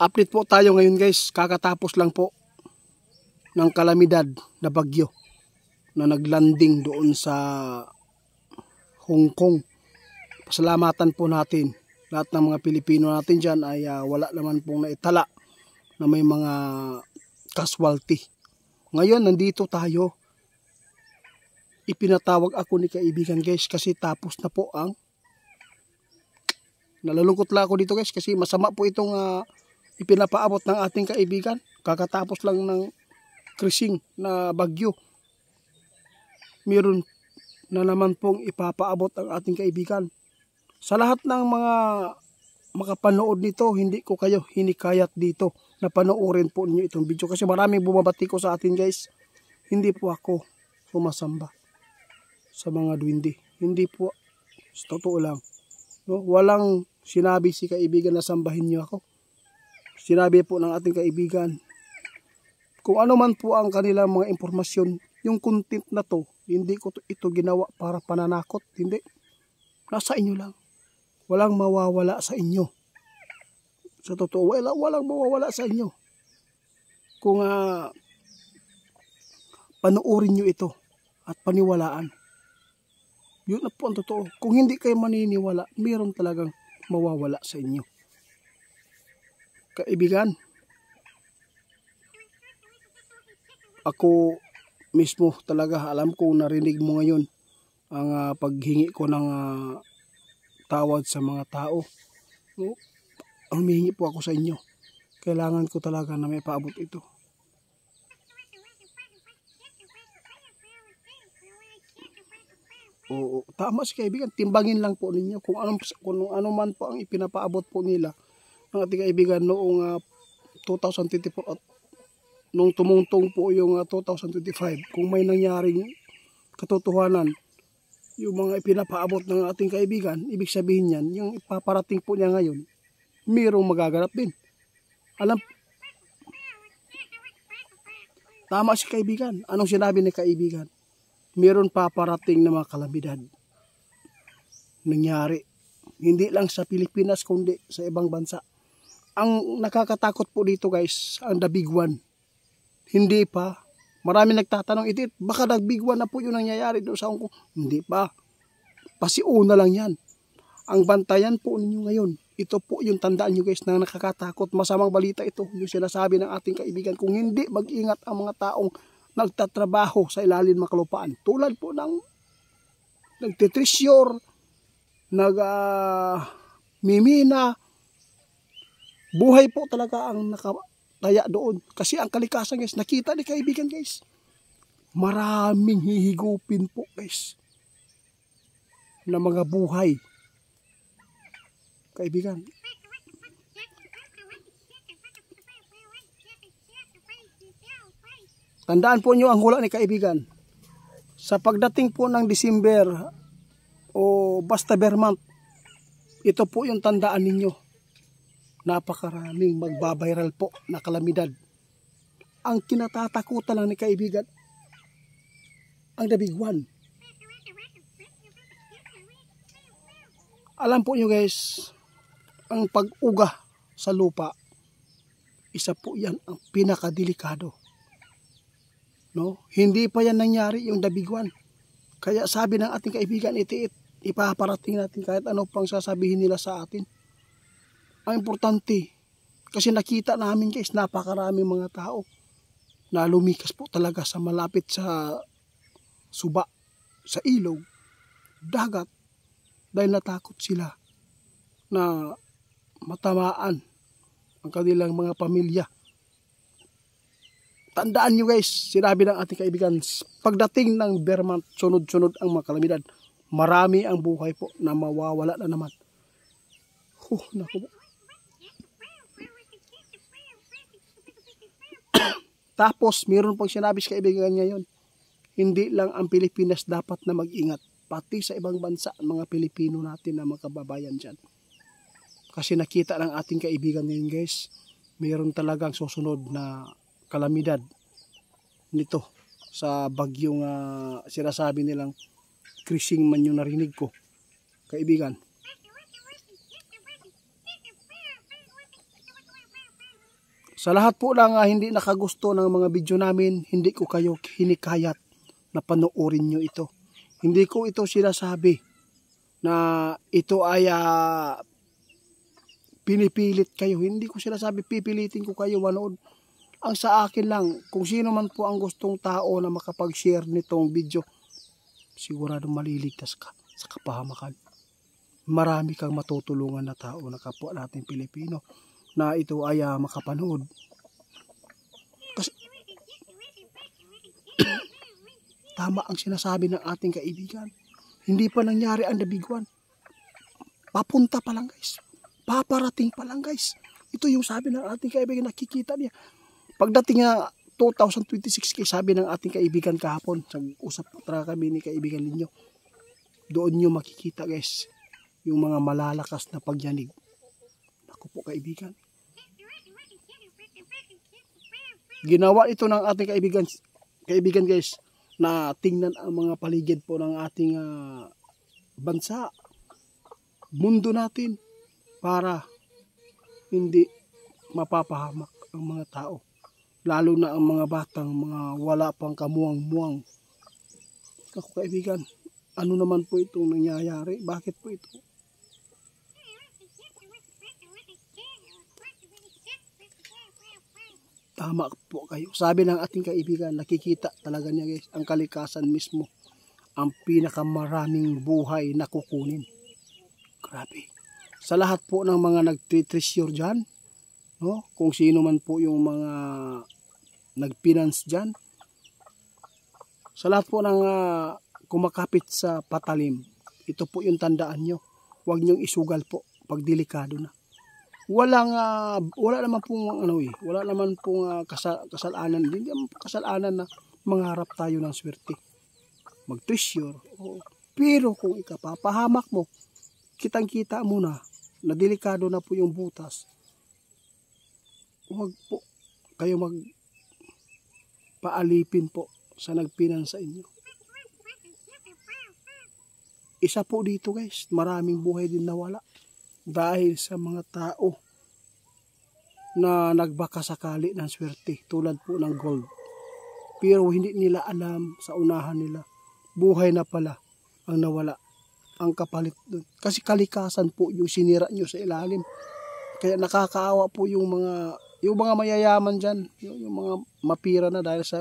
Update po tayo ngayon guys, kakatapos lang po ng kalamidad na bagyo na naglanding doon sa Hong Kong. Pasalamatan po natin, lahat ng mga Pilipino natin dyan ay wala naman pong naitala na may mga casualty. Ngayon nandito tayo, ipinatawag ako ni kaibigan guys kasi tapos na po ang, nalulungkot lang ako dito guys kasi masama po itong ipinapaabot ng ating kaibigan. Kakatapos lang ng krising na bagyo. Meron na naman pong ipapaabot ang ating kaibigan. Sa lahat ng mga makapanood nito, hindi ko kayo hinikayat dito na panoorin po ninyo itong video. Kasi maraming bumabati ko sa atin guys. Hindi po ako sumasamba sa mga duwende. Hindi po, sa totoo lang. No? Walang sinabi si kaibigan na sambahin niyo ako. Sinabi po ng ating kaibigan, kung ano man po ang kanilang mga impormasyon, yung content na to, hindi ko ito ginawa para pananakot. Hindi. Nasa inyo lang. Walang mawawala sa inyo. Sa totoo, walang mawawala sa inyo. Kung panoorin nyo ito at paniwalaan. Yun na po ang totoo. Kung hindi kayo maniniwala, mayroon talagang mawawala sa inyo. Kaibigan, ako mismo talaga alam ko, narinig mo ngayon ang paghingi ko ng tawad sa mga tao. No? Humihingi po ako sa inyo. Kailangan ko talaga na may paabot ito. Oo, tama si kaibigan. Timbangin lang po ninyo kung ano man po ang ipinapaabot po nila ng ating kaibigan noong 2024 at nung tumungtong po yung 2025. Kung may nangyaring katotohanan, yung mga ipinapaabot ng ating kaibigan, ibig sabihin yan, yung ipaparating po niya ngayon, mayroong magaganap din. Alam, tama si kaibigan. Anong sinabi ni kaibigan? Mayroon paparating na mga kalamidad nangyari. Hindi lang sa Pilipinas, kundi sa ibang bansa. Ang nakakatakot po dito guys, ang the big one. Hindi pa. Marami nagtatanong, baka the big one na po yung nangyayari doon sa Hong Kong. Hindi pa. Pasiuna lang yan. Ang bantayan po ninyo ngayon, ito po yung tandaan nyo guys na nakakatakot. Masamang balita ito, yung sinasabi ng ating kaibigan. Kung hindi mag-ingat ang mga taong nagtatrabaho sa ilalim ng kalupaan. Tulad po ng nagtitreasure, mimina, buhay po talaga ang nakataya doon. Kasi ang kalikasan guys, nakita ni kaibigan guys, maraming hihigupin po guys na mga buhay. Kaibigan, tandaan po nyo ang hula ni kaibigan. Sa pagdating po ng December o basta Vermont, ito po yung tandaan ninyo. Napakaraming magbabiral po na kalamidad. Ang kinatatakutan lang ni kaibigan, ang the big one. Alam po nyo guys, ang pag-uga sa lupa, isa po yan ang pinakadelikado. No? Hindi pa yan nangyari yung the big one. Kaya sabi ng ating kaibigan, ipaparating natin kahit ano pang sasabihin nila sa atin. Ang importante, kasi nakita namin guys, napakaraming mga tao na lumikas po talaga sa malapit sa suba, sa ilog, dagat, dahil natakot sila na matamaan ang kanilang mga pamilya. Tandaan nyo guys, sinabi ng ating kaibigan, pagdating ng Vermont, sunod-sunod ang mga kalamidad. Marami ang buhay po na mawawala na naman. Naku. Tapos, mayroon pang sinabi sa kaibigan ngayon, hindi lang ang Pilipinas dapat na mag-ingat. Pati sa ibang bansa, mga Pilipino natin na mga kababayan dyan. Kasi nakita ng ating kaibigan ngayon guys, mayroon talagang susunod na kalamidad nito sa bagyong sinasabi nilang krising man yung narinig ko. Kaibigan, Sa lahat po lang hindi nakagusto ng mga video namin, hindi ko kayo hinikayat na panoorin nyo ito. Hindi ko ito sinasabi na ito ay pinipilit kayo. Hindi ko sinasabi pipilitin ko kayo manood. Ang sa akin lang, kung sino man po ang gustong tao na makapag-share nitong video, sigurado maliligtas ka sa kapahamakan. Marami kang matutulungan na tao na kapwa natin Pilipino na ito ay makapanood. Kasi tama ang sinasabi ng ating kaibigan. Hindi pa nangyari ang nabiguan. Papunta pa lang guys. Paparating pa lang guys. Ito yung sabi ng ating kaibigan, nakikita niya. Pagdating 2026, sabi ng ating kaibigan kahapon, usap talaga kami ni kaibigan ninyo. Doon nyo makikita guys, yung mga malalakas na pagyanig. Naku po kaibigan. Ginawa ito ng ating kaibigan guys, na tingnan ang mga paligid po ng ating bansa, mundo natin, para hindi mapapahamak ang mga tao. Lalo na ang mga batang, mga wala pang kamuang-muang. Ako kaibigan, ano naman po itong nangyayari? Bakit po ito? Tama po kayo. Sabi ng ating kaibigan, nakikita talaga niya guys, ang kalikasan mismo. Ang pinakamaraming buhay na kukunin. Grabe. Sa lahat po ng mga nagtitreasure dyan, no? Kung sino man po yung mga nagfinance dyan, sa lahat po ng kumakapit sa patalim, ito po yung tandaan nyo. Huwag nyong isugal po pag delikado na. Wala naman pong wala naman pong kasalanan, hindi naman po kasalanan na mangarap tayo ng swerte. Mag-treasure. Pero kung ikapapahamak mo, kitang-kita mo na delikado na po yung butas. Huwag po kayo magpaalipin po sa nagpinan sa inyo. Isa po dito guys, maraming buhay din nawala dahil sa mga tao na nagbakasakali ng swerte tulad po ng gold. Pero hindi nila alam sa unahan nila, buhay na pala ang nawala, ang kapalit doon. Kasi kalikasan po yung sinira nyo sa ilalim. Kaya nakakaawa po yung mga mayayaman dyan, yung mga mapira na dahil sa